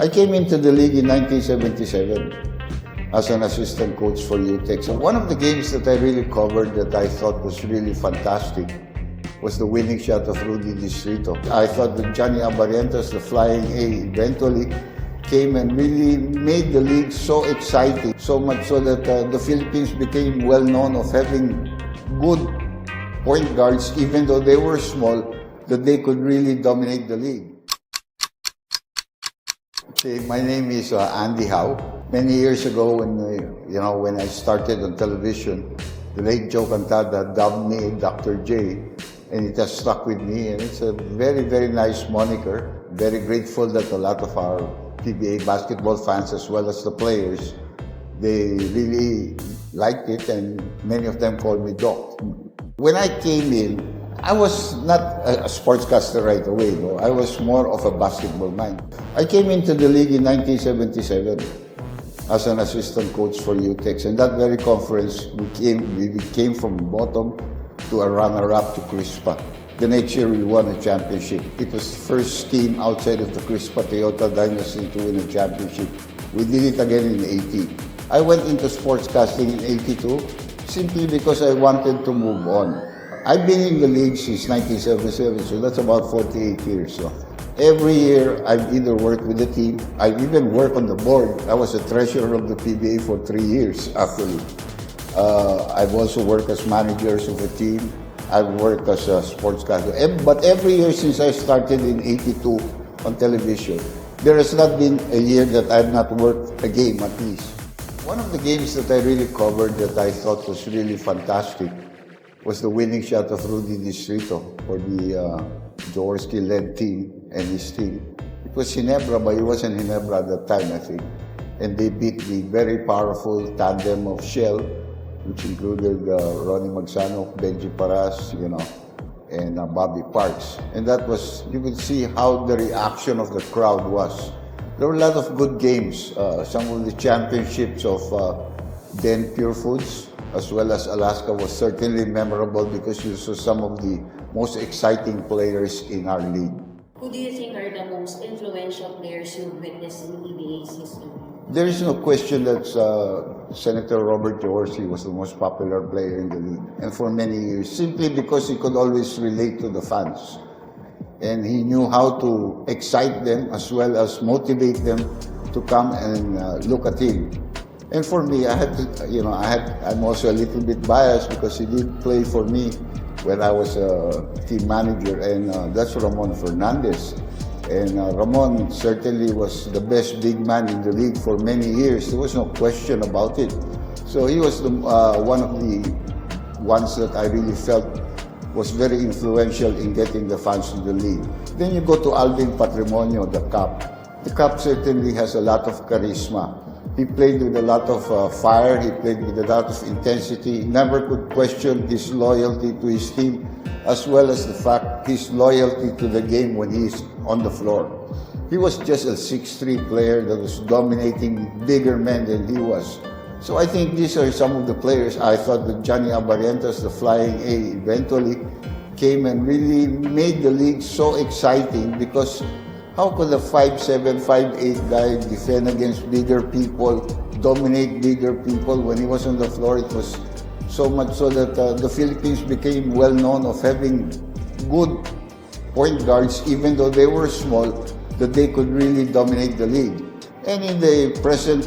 I came into the league in 1977 as an assistant coach for UTEX. And one of the games that I really covered that I thought was really fantastic was the winning shot of Rudy Distrito. I thought that Johnny Abarientos, the flying A, eventually came and really made the league so exciting, so much so that the Philippines became well known of having good point guards, even though they were small, that they could really dominate the league. Okay, my name is Andy Howe. Many years ago, when I started on television, the late Joe Cantada dubbed me Dr.J, and it has stuck with me, and it's a very, very nice moniker. Very grateful that a lot of our PBA basketball fans, as well as the players, they really liked it, and many of them called me Doc. When I came in, I was not a sportscaster right away, though. I was more of a basketball mind. I came into the league in 1977 as an assistant coach for UTEX, and that very conference, we became from bottom to a runner-up to Crispa. The next year, we won a championship. It was the first team outside of the Crispa Toyota dynasty to win a championship. We did it again in 80. I went into sportscasting in 82 simply because I wanted to move on. I've been in the league since 1977, so that's about 48 years. So every year, I've either worked with the team, I've even worked on the board. I was a treasurer of the PBA for 3 years, actually. I've also worked as managers of a team. I've worked as a sportscaster. But every year since I started in 82 on television, there has not been a year that I've not worked a game at least. One of the games that I really covered that I thought was really fantastic was the winning shot of Rudy Distrito for the Jaworski-led team and his team. It was Ginebra, but it wasn't Ginebra at that time, I think. And they beat the very powerful tandem of Shell, which included Ronnie Magsano, Benji Paras, and Bobby Parks. And that was, you could see how the reaction of the crowd was. There were a lot of good games. Some of the championships of Den Pure Foods, as well as Alaska, was certainly memorable because you saw some of the most exciting players in our league. Who do you think are the most influential players you've witnessed in PBA's history? There is no question that Senator Robert Jaworski was the most popular player in the league, and for many years, simply because he could always relate to the fans. And he knew how to excite them as well as motivate them to come and look at him. And for me, I'm also a little bit biased because he did play for me when I was a team manager, and that's Ramon Fernandez. And Ramon certainly was the best big man in the league for many years. There was no question about it. So he was one of the ones that I really felt was very influential in getting the fans to the league. Then you go to Alvin Patrimonio, the Cap. The Cap certainly has a lot of charisma. He played with a lot of fire, he played with a lot of intensity, he never could question his loyalty to his team, as well as the fact his loyalty to the game when he's on the floor. He was just a 6'3" player that was dominating bigger men than he was. So I think these are some of the players. I thought that Johnny Abarientos, the flying A, eventually came and really made the league so exciting because how could a 5'7", 5'8" guy defend against bigger people, dominate bigger people? When he was on the floor, it was so much so that the Philippines became well known of having good point guards, even though they were small, that they could really dominate the league. And in the present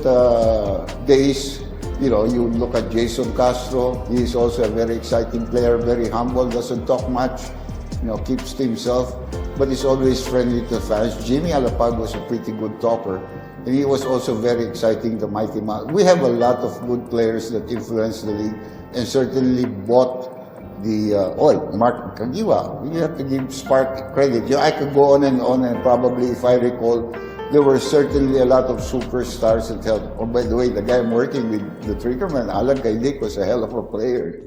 days, you look at Jason Castro. He is also a very exciting player, very humble, doesn't talk much, keeps to himself, but is always friendly to fans. Jimmy Alapag was a pretty good talker, and he was also very exciting, the Mighty Mouse. We have a lot of good players that influenced the league and certainly bought the Mark Kagiwa. We have to give Spark credit. I could go on, and probably, if I recall, there were certainly a lot of superstars that helped. Oh, by the way, the guy I'm working with, the triggerman, Alan Kaidik, was a hell of a player.